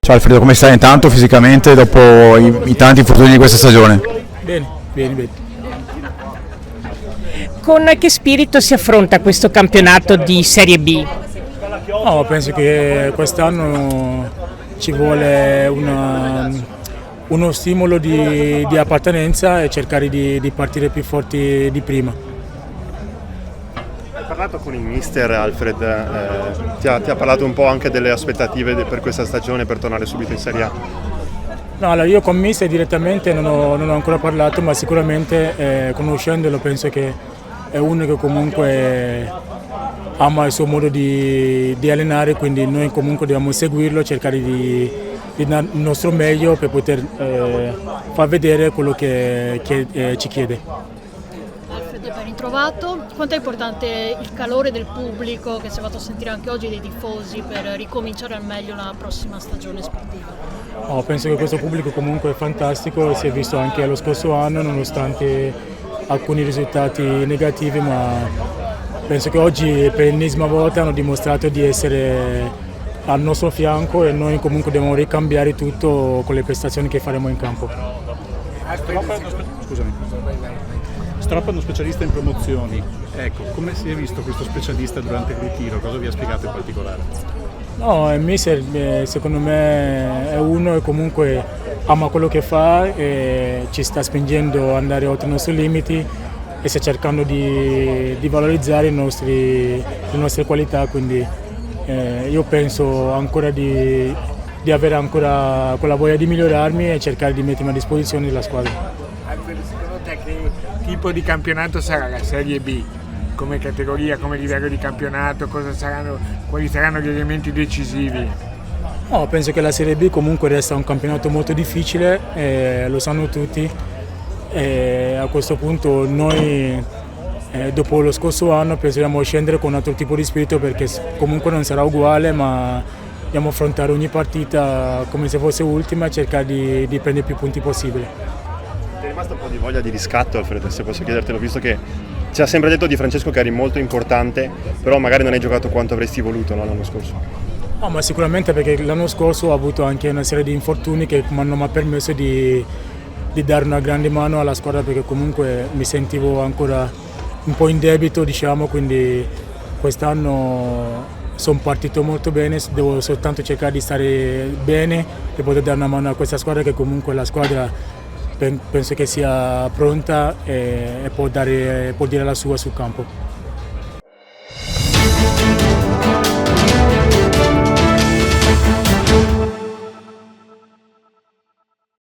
Ciao Alfredo, come stai intanto fisicamente dopo i tanti infortuni di questa stagione? Bene, bene, bene. Con che spirito si affronta questo campionato di Serie B? No, penso che quest'anno ci vuole uno stimolo di appartenenza e cercare di partire più forti di prima. Hai parlato con il mister Alfred, ti ha parlato un po' anche delle aspettative per questa stagione per tornare subito in Serie A? No, allora io con mister direttamente non ho ancora parlato, ma sicuramente conoscendolo penso che è uno che comunque ama il suo modo di allenare, quindi noi comunque dobbiamo seguirlo, cercare di dare il nostro meglio per poter far vedere quello che ci chiede. Alfredo, ben ritrovato. Quanto è importante il calore del pubblico che si è fatto sentire anche oggi, dei tifosi, per ricominciare al meglio la prossima stagione sportiva? Penso che questo pubblico comunque è fantastico, si è visto anche lo scorso anno nonostante alcuni risultati negativi, ma penso che oggi per l'ennesima volta hanno dimostrato di essere al nostro fianco e noi comunque dobbiamo ricambiare tutto con le prestazioni che faremo in campo. Stroppa è uno specialista in promozioni, ecco, come si è visto questo specialista durante il ritiro? Cosa vi ha spiegato in particolare? No, il mister secondo me è uno che comunque ama quello che fa e ci sta spingendo ad andare oltre i nostri limiti e sta cercando di valorizzare le nostre qualità, quindi io penso ancora di avere ancora quella voglia di migliorarmi e cercare di mettermi a disposizione della squadra. Secondo te che tipo di campionato sarà la Serie B? Come categoria, come livello di campionato, quali saranno gli elementi decisivi? No, penso che la Serie B comunque resta un campionato molto difficile, lo sanno tutti. E a questo punto noi dopo lo scorso anno pensiamo scendere con un altro tipo di spirito perché comunque non sarà uguale, ma dobbiamo affrontare ogni partita come se fosse ultima e cercare di prendere più punti possibile. Ti è rimasta un po' di voglia di riscatto, Alfredo, se posso chiedertelo, visto che ci ha sempre detto di Francesco che eri molto importante, però magari non hai giocato quanto avresti voluto, no, l'anno scorso? No, ma sicuramente perché l'anno scorso ho avuto anche una serie di infortuni che mi hanno permesso di dare una grande mano alla squadra, perché comunque mi sentivo ancora un po' in debito, diciamo, quindi quest'anno sono partito molto bene, devo soltanto cercare di stare bene per poter dare una mano a questa squadra, che comunque la squadra penso che sia pronta e può dire la sua sul campo.